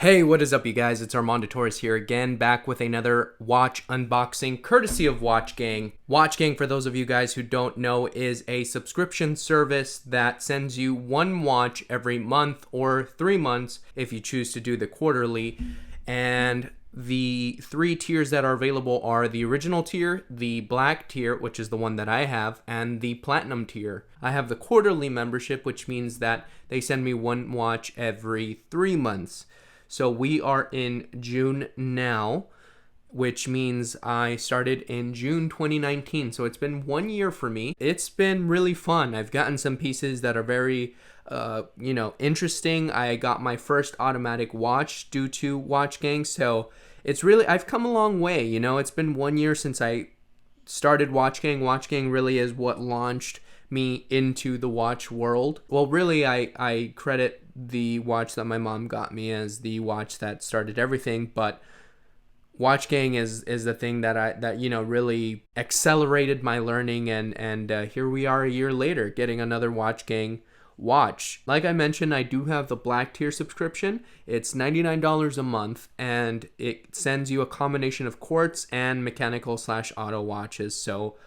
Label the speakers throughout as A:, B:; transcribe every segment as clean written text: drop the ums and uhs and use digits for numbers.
A: Hey, what is up, you guys? It's Armando Torres here again, back with another watch unboxing courtesy of Watch Gang. Watch Gang, for those of you guys who don't know, is a subscription service that sends you one watch every month or 3 months if you choose to do the quarterly. And the 3 tiers that are available are the original tier, the black tier, which is the one that I have, and the platinum tier. I have the quarterly membership, which means that they send me one watch every 3 months. So we are in June now, which means I started in June 2019. So it's been 1 year for me. It's been really fun. I've gotten some pieces that are very, interesting. I got my first automatic watch due to Watch Gang. So it's really, I've come a long way. It's been 1 year since I started Watch Gang. Watch Gang really is what launched me into the watch world. Well, really, I credit the watch that my mom got me as the watch that started everything, but Watch Gang is the thing that really accelerated my learning, and here we are a year later getting another Watch Gang watch. Like I mentioned, I do have the black tier subscription. It's $99 a month, and it sends you a combination of quartz and mechanical/auto watches. So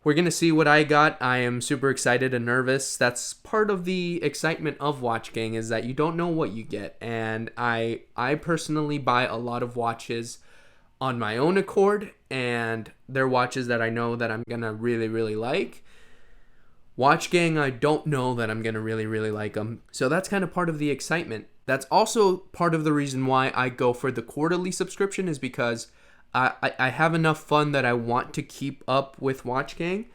A: we're going to see what I got. I am super excited and nervous. That's part of the excitement of Watch Gang, is that you don't know what you get. And I personally buy a lot of watches on my own accord, and they're watches that I know that I'm going to really, really like. Watch Gang, I don't know that I'm going to really, really like them. So that's kind of part of the excitement. That's also part of the reason why I go for the quarterly subscription, is because I have enough fun that I want to keep up with Watch Gang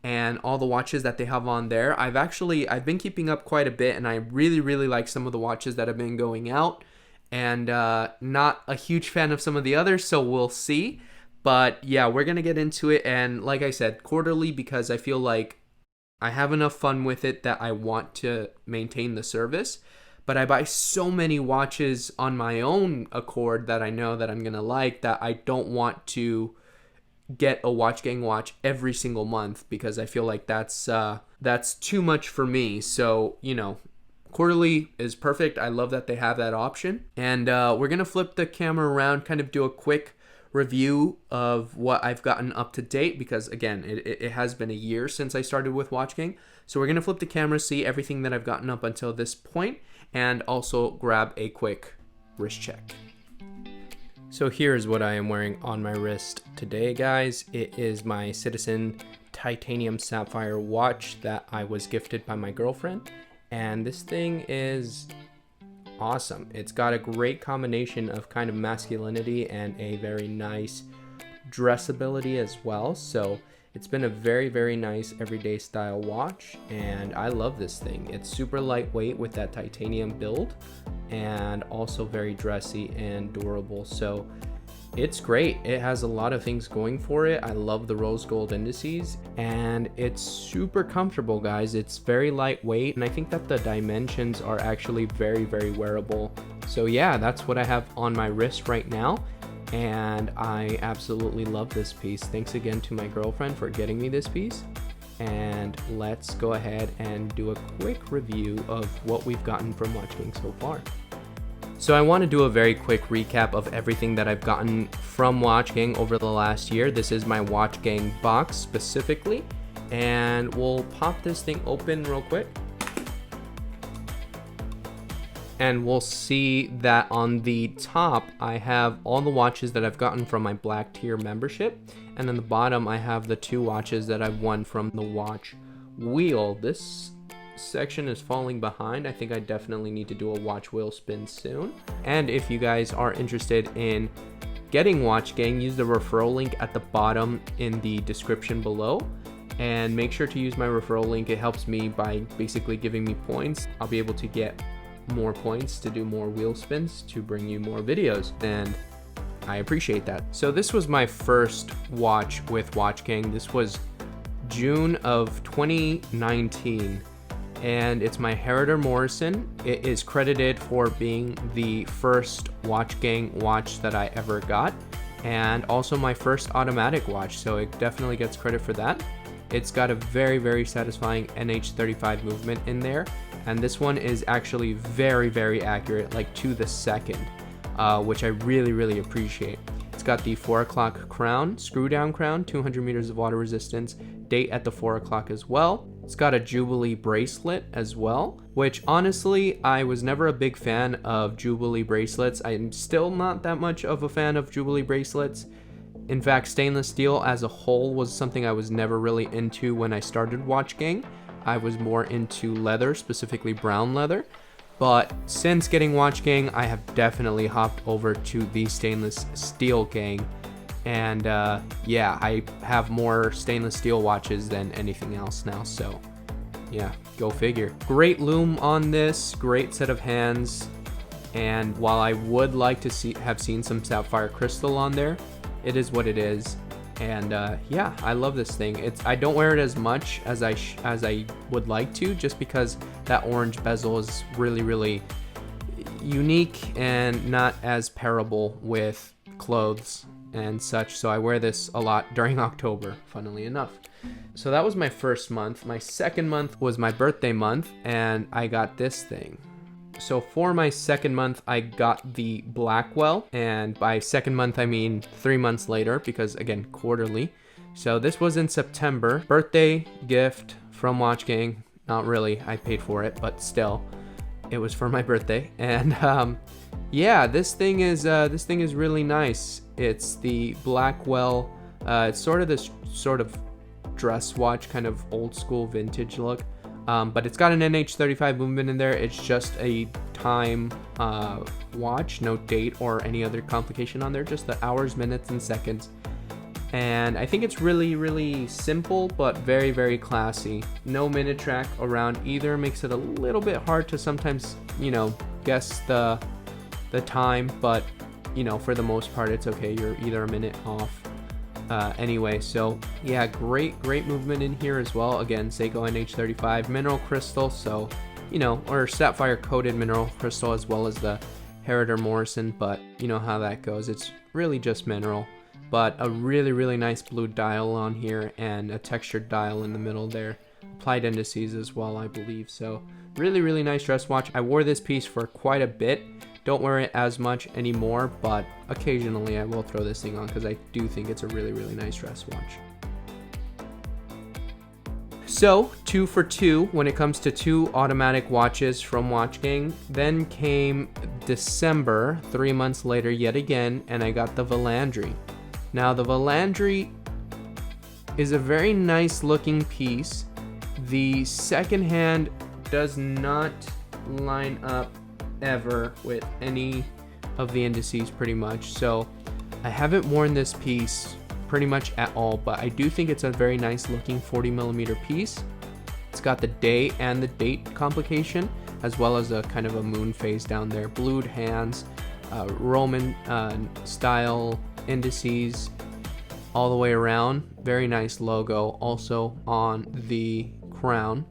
A: and all the watches that they have on there. I've been keeping up quite a bit, and I really, really like some of the watches that have been going out, and not a huge fan of some of the others, so we'll see. But yeah, we're going to get into it, and like I said, quarterly, because I feel like I have enough fun with it that I want to maintain the service. But I buy so many watches on my own accord that I know that I'm going to like, that I don't want to get a Watch Gang watch every single month, because I feel like that's too much for me. So, quarterly is perfect. I love that they have that option. And we're going to flip the camera around, kind of do a quick review of what I've gotten up to date, because again, it has been a year since I started with Watch Gang. So we're going to flip the camera, see everything that I've gotten up until this point, and also grab a quick wrist check. So here's what I am wearing on my wrist today, guys. It is my Citizen Titanium Sapphire watch that I was gifted by my girlfriend, and this thing is awesome. It's got a great combination of kind of masculinity and a very nice dressability as well. So it's been a very, very nice everyday style watch, and I love this thing. It's super lightweight with that titanium build, and also very dressy and durable. So it's great. It has a lot of things going for it. I love the rose gold indices, and it's super comfortable, guys. It's very lightweight, and I think that the dimensions are actually very, very wearable. So yeah, that's what I have on my wrist right now, and I absolutely love this piece. Thanks again to my girlfriend for getting me this piece. And let's go ahead and do a quick review of what we've gotten from Watch Gang so far. So I want to do a very quick recap of everything that I've gotten from Watch Gang over the last year. This is my Watch Gang box specifically, and we'll pop this thing open real quick. And we'll see that on the top, I have all the watches that I've gotten from my black tier membership. And on the bottom, I have the 2 watches that I've won from the watch wheel. This section is falling behind. I think I definitely need to do a watch wheel spin soon. And if you guys are interested in getting Watch Gang, use the referral link at the bottom in the description below. And make sure to use my referral link. It helps me by basically giving me points. I'll be able to get more points to do more wheel spins to bring you more videos, and I appreciate that. So this was my first watch with Watch Gang. This was June of 2019, and it's my Heriter Morrison. It is credited for being the first Watch Gang watch that I ever got, and also my first automatic watch, so it definitely gets credit for that. It's got a very, very satisfying NH35 movement in there, and this one is actually very, very accurate, like to the second. which I really appreciate. It's got the 4 o'clock crown, screw down crown, 200 meters of water resistance, date at the 4 o'clock as well. It's got a Jubilee bracelet as well, which honestly, I was never a big fan of Jubilee bracelets. I'm still not that much of a fan of Jubilee bracelets. In fact, stainless steel as a whole was something I was never really into when I started Watch Gang. I was more into leather, specifically brown leather. But since getting Watch Gang, I have definitely hopped over to the stainless steel gang. And yeah, I have more stainless steel watches than anything else now. So yeah, go figure. Great lume on this, great set of hands. And while I would like to have seen some sapphire crystal on there, it is what it is. And yeah, I love this thing. I don't wear it as much as I would like to, just because that orange bezel is really unique and not as pairable with clothes and such. So I wear this a lot during October, funnily enough. So that was my first month. My second month was my birthday month, and I got this thing. So for my second month, I got the Blackwell, and by second month, I mean 3 months later, because again, quarterly. So this was in September. Birthday gift from Watch Gang. Not really, I paid for it, but still, it was for my birthday. And yeah, this thing is really nice. It's the Blackwell. It's sort of this dress watch, kind of old school vintage look. But it's got an NH35 movement in there. It's just a time watch, no date or any other complication on there, just the hours, minutes, and seconds. And I think it's really simple, but very classy. No minute track around either, makes it a little bit hard to sometimes, guess the time, but for the most part, it's okay. You're either a minute off. Anyway, so yeah, great movement in here as well. Again, Seiko NH35 mineral crystal, so or sapphire coated mineral crystal, as well as the Heriter Morrison, but you know how that goes. It's really just mineral, but a really nice blue dial on here and a textured dial in the middle there. Applied indices as well, I believe. So really nice dress watch. I wore this piece for quite a bit. Don't wear it as much anymore, but occasionally I will throw this thing on because I do think it's a really nice dress watch. So 2 for 2 when it comes to 2 automatic watches from Watch Gang. Then came December, 3 months later yet again, and I got the Valandri. Now the Valandri is a very nice looking piece. The second hand does not line up ever with any of the indices pretty much, so I haven't worn this piece pretty much at all, but I do think it's a very nice looking 40mm piece. It's got the day and the date complication, as well as a kind of a moon phase down there, blued hands, Roman style indices all the way around. Very nice logo also on the crown.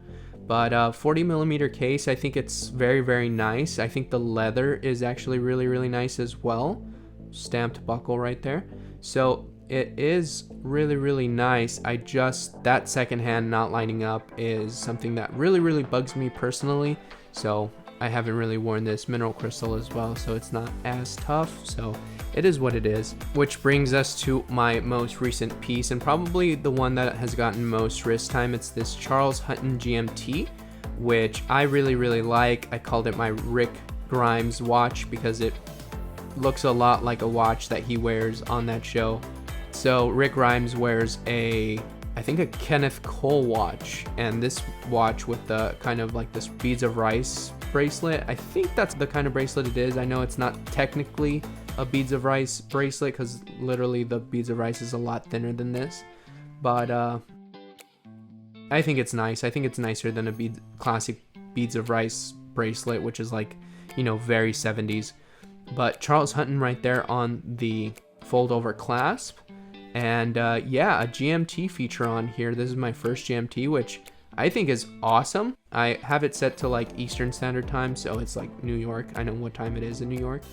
A: But 40mm case, I think it's very nice. I think the leather is actually really nice as well. Stamped buckle right there. So it is really nice. That secondhand not lining up is something that really bugs me personally. So I haven't really worn this mineral crystal as well, so it's not as tough. So it is what it is. Which brings us to my most recent piece, and probably the one that has gotten most wrist time. It's this Charles Hutton GMT, which I really like. I called it my Rick Grimes watch because it looks a lot like a watch that he wears on that show. So Rick Grimes wears I think a Kenneth Cole watch, and this watch with the kind of like this beads of rice bracelet. I think that's the kind of bracelet it is. I know it's not technically a beads of rice bracelet because literally the beads of rice is a lot thinner than this, but I think it's nice. I think it's nicer than a classic beads of rice bracelet, which is like, very 70s. But Charles Hutton right there on the fold over clasp. And yeah, a GMT feature on here. This is my first GMT, which I think is awesome. I have it set to like Eastern Standard Time, so it's like New York. I know what time it is in New York.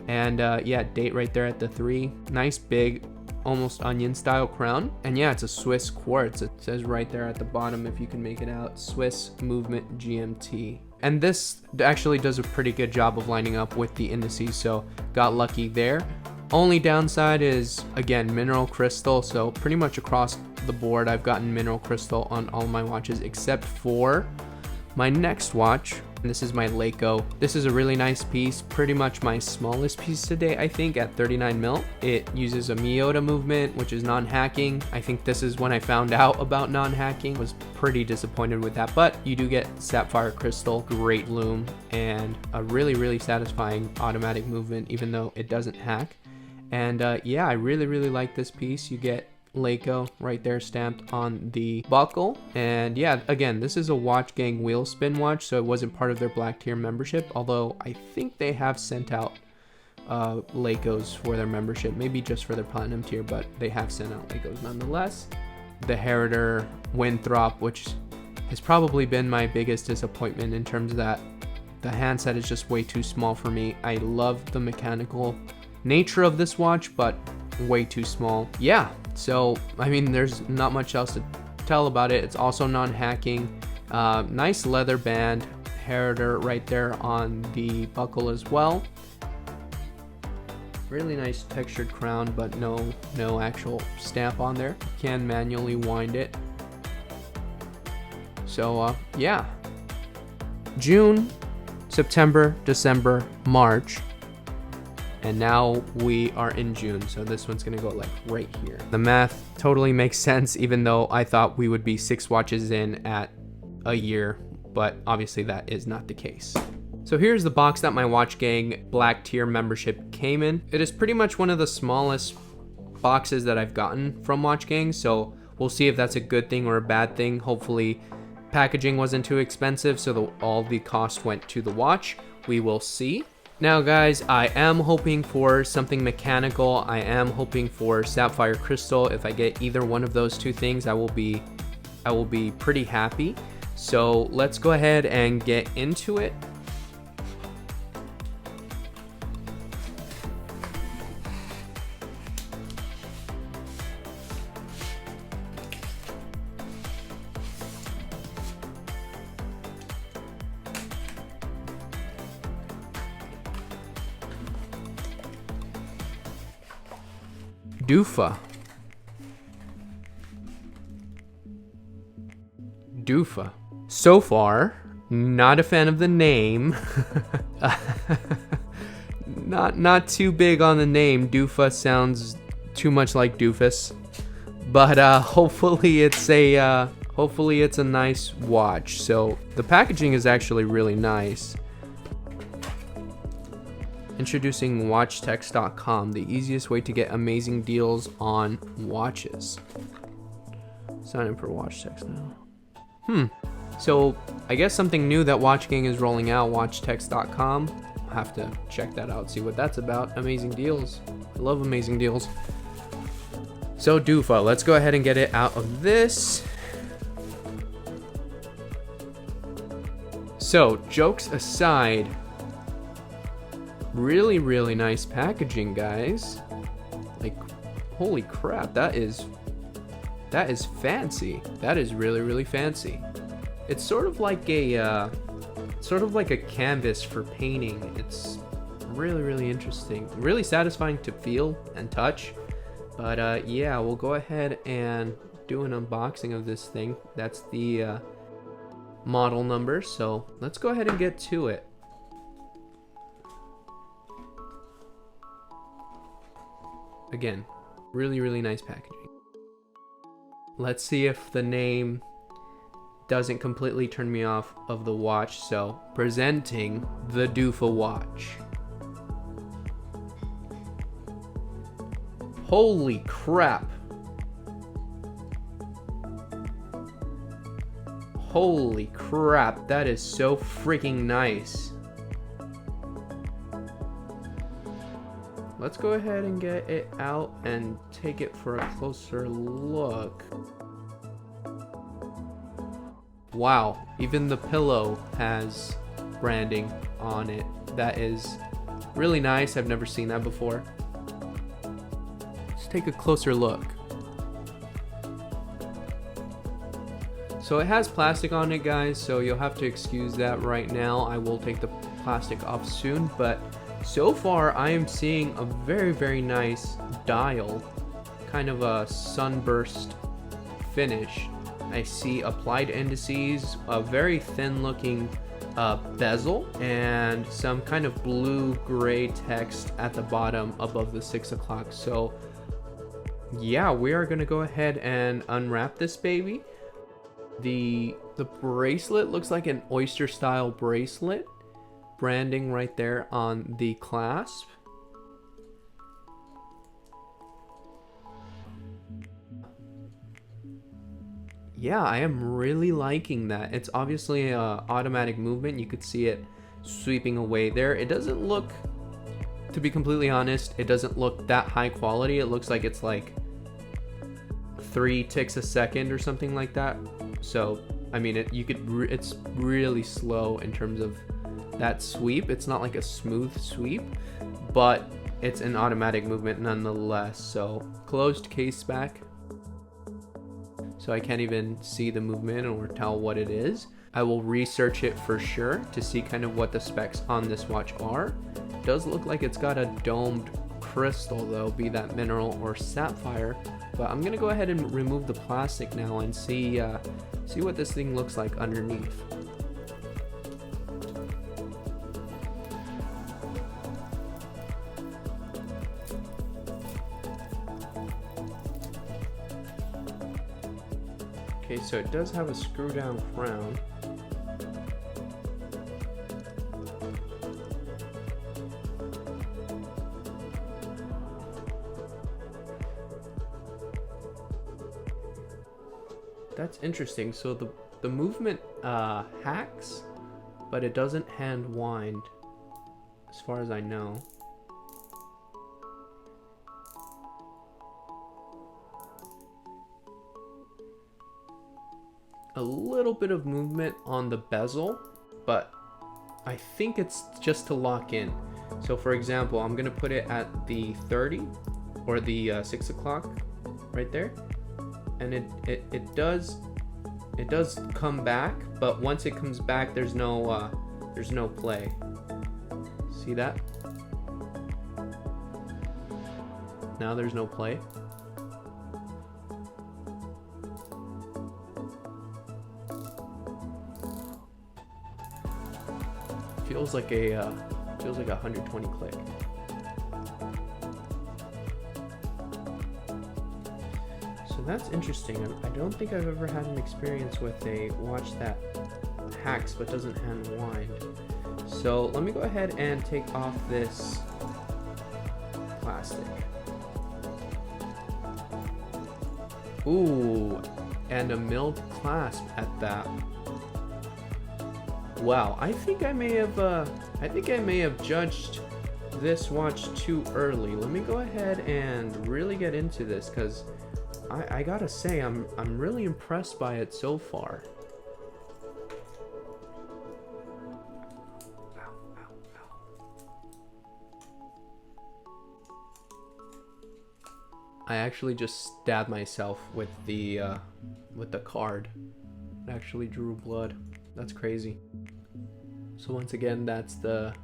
A: And yeah, date right there at the 3. Nice big, almost onion style crown. And yeah, it's a Swiss quartz. It says right there at the bottom, if you can make it out, Swiss Movement GMT. And this actually does a pretty good job of lining up with the indices. So got lucky there. Only downside is, again, mineral crystal. So pretty much across the board, I've gotten mineral crystal on all my watches except for my next watch. And this is my Leico. This is a really nice piece, pretty much my smallest piece today, I think, at 39 mil. It uses a Miyota movement, which is non-hacking. I think this is when I found out about non-hacking. Was pretty disappointed with that, but you do get sapphire crystal, great lume, and a really satisfying automatic movement, even though it doesn't hack. And yeah, I really like this piece. You get Leico right there stamped on the buckle. And yeah, again, this is a Watch Gang wheel spin watch, so it wasn't part of their black tier membership, although I think they have sent out Leicos for their membership, maybe just for their platinum tier, but they have sent out Leicos nonetheless. The Heritor Winthrop, which has probably been my biggest disappointment in terms of that the handset is just way too small for me. I love the mechanical nature of this watch, but way too small. Yeah, so I mean, there's not much else to tell about it. It's also non-hacking. Nice leather band, Heritor right there on the buckle as well. Really nice textured crown, but no actual stamp on there. You can manually wind it. So yeah, June, September, December, March. And now we are in June, so this one's gonna go like right here. The math totally makes sense, even though I thought we would be 6 watches in at a year, but obviously that is not the case. So here's the box that my Watch Gang Black Tier membership came in. It is pretty much one of the smallest boxes that I've gotten from Watch Gang, so we'll see if that's a good thing or a bad thing. Hopefully packaging wasn't too expensive, so all the cost went to the watch. We will see. Now guys, I am hoping for something mechanical. I am hoping for sapphire crystal. If I get either one of those two things, I will be pretty happy. So let's go ahead and get into it. Doofa. So far, not a fan of the name. not too big on the name. Doofa sounds too much like doofus. But hopefully it's a nice watch. So the packaging is actually really nice. Introducing watchtex.com, the easiest way to get amazing deals on watches. Sign up for WatchTex now. So I guess something new that Watch Gang is rolling out, watchtex.com. I'll have to check that out, see what that's about. Amazing deals. I love amazing deals. So Doofa, let's go ahead and get it out of this. So jokes aside, really nice packaging, guys. Like, holy crap, that is fancy. That is really fancy. It's sort of like a canvas for painting. It's really interesting, really satisfying to feel and touch. But yeah, we'll go ahead and do an unboxing of this thing. That's the model number, so let's go ahead and get to it. Again, really nice packaging. Let's see if the name doesn't completely turn me off of the watch. So, presenting the Doofa watch. Holy crap. Holy crap, that is so freaking nice. Let's go ahead and get it out and take it for a closer look. Wow, even the pillow has branding on it. That is really nice. I've never seen that before. Let's take a closer look. So it has plastic on it, guys, so you'll have to excuse that right now. I will take the plastic off soon, but So far, I am seeing a very, very nice dial, kind of a sunburst finish. I see applied indices, a very thin looking bezel, and some kind of blue-gray text at the bottom above the 6 o'clock. So yeah, we are gonna go ahead and unwrap this baby. The bracelet looks like an oyster style bracelet. Branding right there on the clasp. Yeah, I am really liking that. It's obviously a automatic movement. You could see it sweeping away there. It doesn't look, to be completely honest, it doesn't look that high quality. It looks like it's like 3 ticks a second or something like that. So I mean, it's really slow in terms of that sweep. It's not like a smooth sweep, but it's an automatic movement nonetheless. So closed case back, so I can't even see the movement or tell what it is. I will research it for sure to see kind of what the specs on this watch are. It does look like it's got a domed crystal though, be that mineral or sapphire. But I'm gonna go ahead and remove the plastic now and see what this thing looks like underneath. Okay, so it does have a screw down crown. That's interesting. So the movement hacks, but it doesn't hand wind, as far as I know. A little bit of movement on the bezel, but I think it's just to lock in. So for example, I'm gonna put it at the 30 or the 6 o'clock right there, and it does come back, but once it comes back, there's no play. See that? Now there's no play. Feels like a 120 click. So that's interesting. I don't think I've ever had an experience with a watch that hacks but doesn't hand wind. So let me go ahead and take off this plastic. Ooh, and a milled clasp at that. Wow, I think I may have judged this watch too early. Let me go ahead and really get into this, because I gotta say I'm really impressed by it so far. I actually just stabbed myself with the card. It actually drew blood. That's crazy. So once again, that's the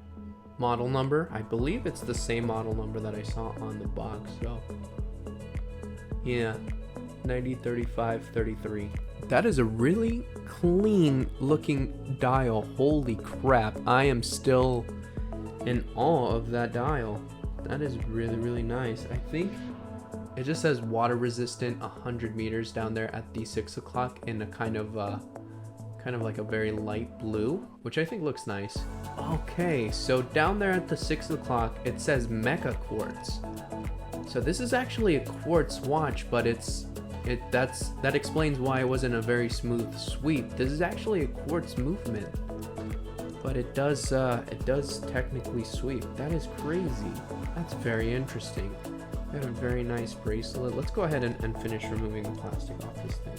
A: model number. I believe it's the same model number that I saw on the box. So yeah, 903533. That is a really clean looking dial. Holy crap, I am still in awe of that dial. That is really, really nice. I think it just says water resistant 100 meters down there at the 6 o'clock in a kind of like a very light blue, which I think looks nice. Okay, so down there at the 6 o'clock, it says Mecha Quartz. So this is actually a quartz watch, but that explains why it wasn't a very smooth sweep. This is actually a quartz movement, but it does technically sweep. That is crazy. That's very interesting. Got a very nice bracelet. Let's go ahead and finish removing the plastic off this thing.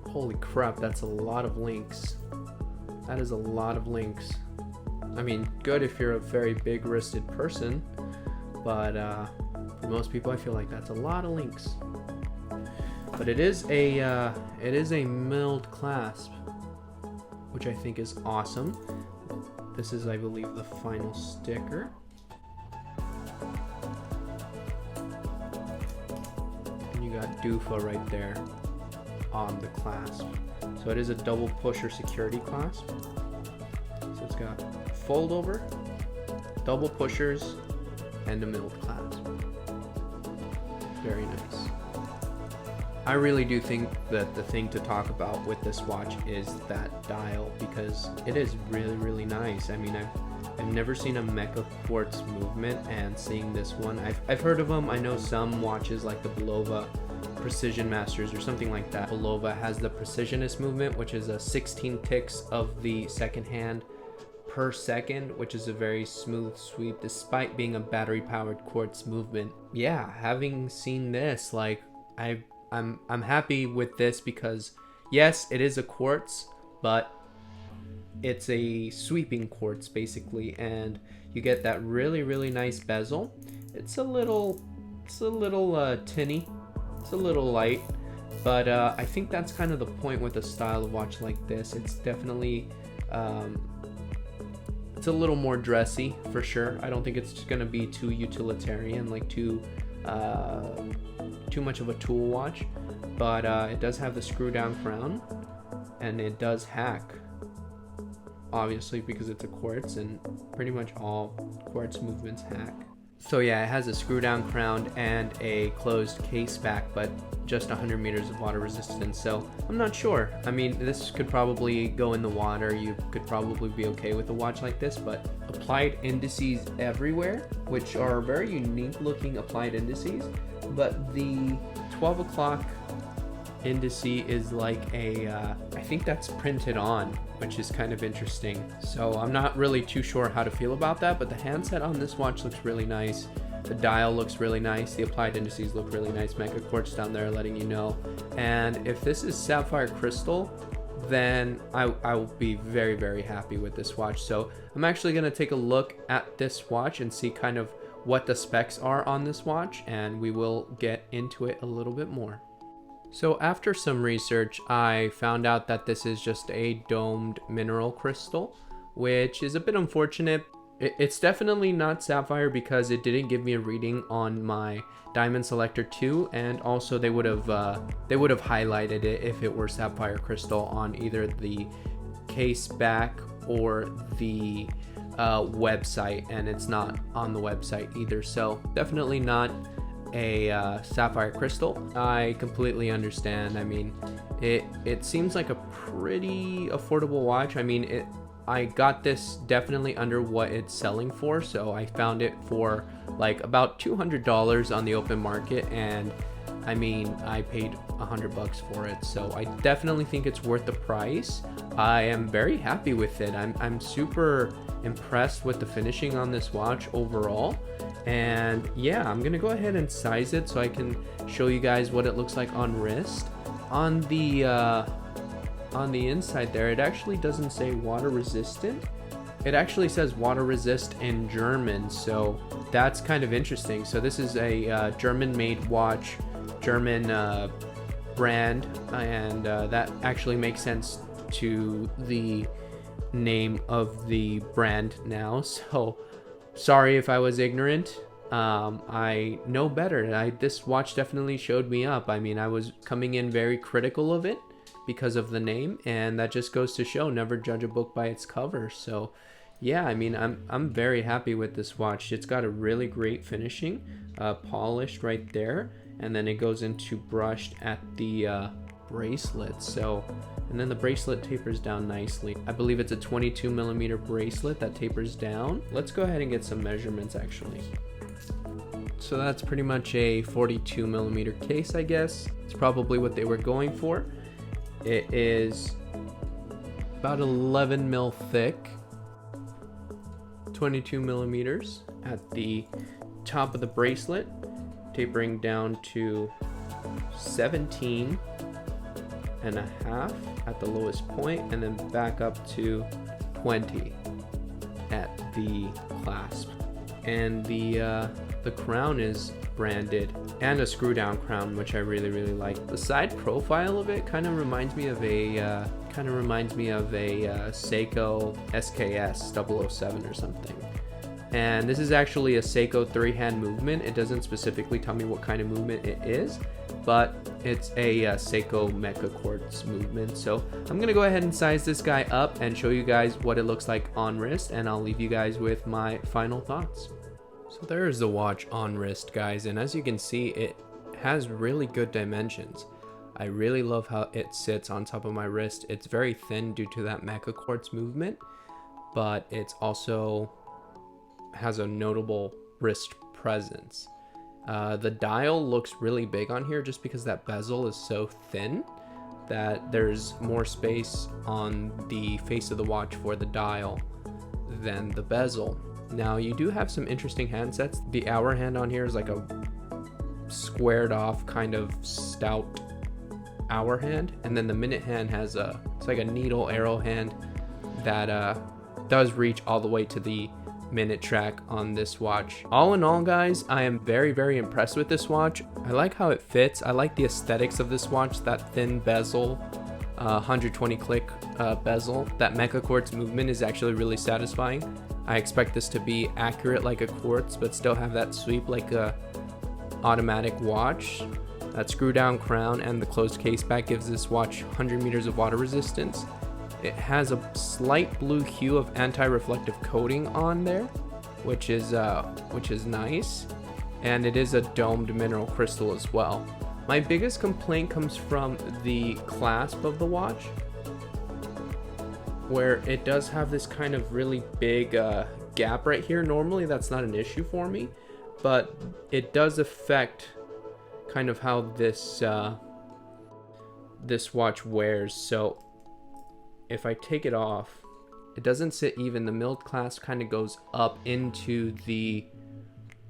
A: Holy crap, that's a lot of links. That is a lot of links. I mean, good if you're a very big wristed person, but for most people I feel like that's a lot of links. But it is a milled clasp, which I think is awesome. This is, I believe, the final sticker. And you got Doofa right there on the clasp. So it is a double pusher security clasp. So it's got fold over, double pushers, and a milled clasp. Very nice. I really do think that the thing to talk about with this watch is that dial, because it is really, really nice. I mean, I've never seen a mecha quartz movement, and seeing this one, I've heard of them. I know some watches like the Bulova Precision Masters or something like that. Bulova has the Precisionist movement, which is a 16 ticks of the second hand per second, which is a very smooth sweep despite being a battery powered quartz movement. Yeah, having seen this, like I'm happy with this because yes, it is a quartz, but it's a sweeping quartz basically, and you get that really, really nice bezel. It's a little tinny, it's a little light, but I think that's kind of the point with a style of watch like this. It's definitely it's a little more dressy for sure. I don't think it's just gonna be too utilitarian, like too much of a tool watch, but it does have the screw down crown, and it does hack, obviously, because it's a quartz, and pretty much all quartz movements hack. So yeah, it has a screw down crown and a closed case back, but just 100 meters of water resistance. So I'm not sure. I mean, this could probably go in the water. You could probably be okay with a watch like this, but applied indices everywhere, which are very unique looking applied indices. But the 12 o'clock indice is like I think that's printed on, which is kind of interesting. So I'm not really too sure how to feel about that, but the handset on this watch looks really nice. The dial looks really nice. The applied indices look really nice. Mecha quartz down there letting you know. And if this is sapphire crystal, then I will be very, very happy with this watch. So I'm actually going to take a look at this watch and see kind of what the specs are on this watch, and we will get into it a little bit more. So after some research, I found out that this is just a domed mineral crystal, which is a bit unfortunate. It's definitely not sapphire because it didn't give me a reading on my Diamond Selector 2, and also they would have highlighted it if it were sapphire crystal on either the case back or the website, and it's not on the website either. So definitely not a sapphire crystal. I completely understand. I mean, it seems like a pretty affordable watch. I mean, I got this definitely under what it's selling for, so I found it for like about $200 on the open market, and I mean, I paid $100 for it, so I definitely think it's worth the price. I am very happy with it. I'm super impressed with the finishing on this watch overall. And yeah, I'm gonna go ahead and size it so I can show you guys what it looks like on wrist. On the inside there, it actually doesn't say water resistant. It actually says water resist in German, so that's kind of interesting. So this is a German made watch, German brand, and that actually makes sense to the name of the brand now. So sorry if I was ignorant. I know better. This watch definitely showed me up. I mean, I was coming in very critical of it because of the name, and that just goes to show never judge a book by its cover. So yeah, I mean, I'm very happy with this watch. It's got a really great finishing, polished right there, and then it goes into brushed at the bracelet. So, and then the bracelet tapers down nicely. I believe it's a 22 millimeter bracelet that tapers down. Let's go ahead and get some measurements actually. So that's pretty much a 42 millimeter case, I guess. It's probably what they were going for. It is about 11 mil thick, 22 millimeters at the top of the bracelet, tapering down to 17 19.5 at the lowest point, and then back up to 20 at the clasp. And the crown is branded, and a screw down crown, which I really like. The side profile of it kind of reminds me of a Seiko SKS 007 or something. And this is actually a Seiko 3-hand movement. It doesn't specifically tell me what kind of movement it is, but it's a Seiko Mecha Quartz movement. So I'm gonna go ahead and size this guy up and show you guys what it looks like on wrist, and I'll leave you guys with my final thoughts. So there's the watch on wrist, guys, and as you can see, it has really good dimensions. I really love how it sits on top of my wrist. It's very thin due to that Mecha Quartz movement, but it's also has a notable wrist presence. The dial looks really big on here just because that bezel is so thin that there's more space on the face of the watch for the dial than the bezel. Now you do have some interesting handsets. The hour hand on here is like a squared off kind of stout hour hand, and then the minute hand has it's like a needle arrow hand that does reach all the way to the minute track on this watch. All in all, guys, I am very impressed with this watch. I like how it fits. I like the aesthetics of this watch, that thin bezel, 120 click bezel. That Mecha Quartz movement is actually really satisfying. I expect this to be accurate like a quartz, but still have that sweep like a automatic watch. That screw down crown and the closed case back gives this watch 100 meters of water resistance. It has a slight blue hue of anti-reflective coating on there, which is nice, and it is a domed mineral crystal as well. My biggest complaint comes from the clasp of the watch, where it does have this kind of really big gap right here. Normally that's not an issue for me, but it does affect kind of how this this watch wears. So if I take it off, it doesn't sit even. The milled clasp kind of goes up into the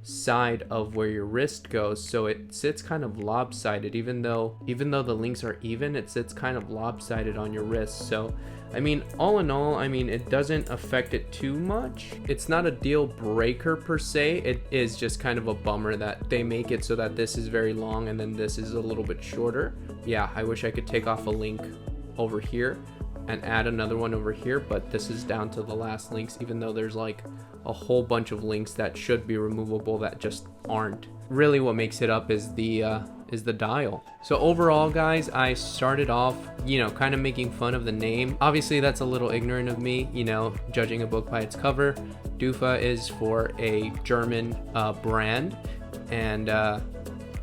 A: side of where your wrist goes, so it sits kind of lopsided. Even though the links are even, it sits kind of lopsided on your wrist. So I mean, all in all, I mean, it doesn't affect it too much. It's not a deal breaker per se. It is just kind of a bummer that they make it so that this is very long and then this is a little bit shorter. Yeah, I wish I could take off a link over here and add another one over here, but this is down to the last links, even though there's like a whole bunch of links that should be removable that just aren't. Really what makes it up is the dial. So overall, guys, I started off, you know, kind of making fun of the name. Obviously that's a little ignorant of me, you know, judging a book by its cover. Dufa is for a German brand, and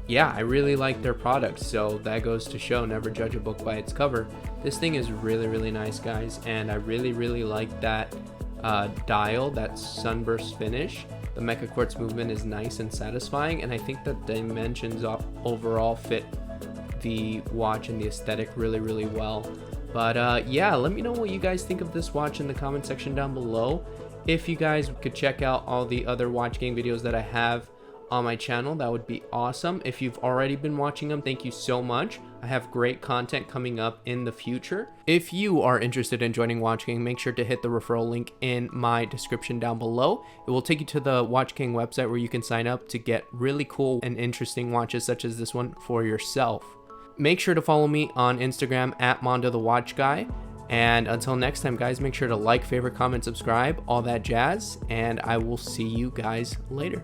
A: yeah, I really like their products, so that goes to show, never judge a book by its cover. This thing is really nice, guys, and I really like that dial, that sunburst finish. The Mecha Quartz movement is nice and satisfying, and I think the dimensions overall fit the watch and the aesthetic really well. But yeah, let me know what you guys think of this watch in the comment section down below. If you guys could check out all the other watch gang videos that I have on my channel, that would be awesome. If you've already been watching them, thank you so much. I have great content coming up in the future. If you are interested in joining Watch Gang, make sure to hit the referral link in my description down below. It will take you to the Watch Gang website where you can sign up to get really cool and interesting watches such as this one for yourself. Make sure to follow me on Instagram at Mondo the Watch Guy. And until next time, guys, make sure to like, favorite, comment, subscribe, all that jazz, and I will see you guys later.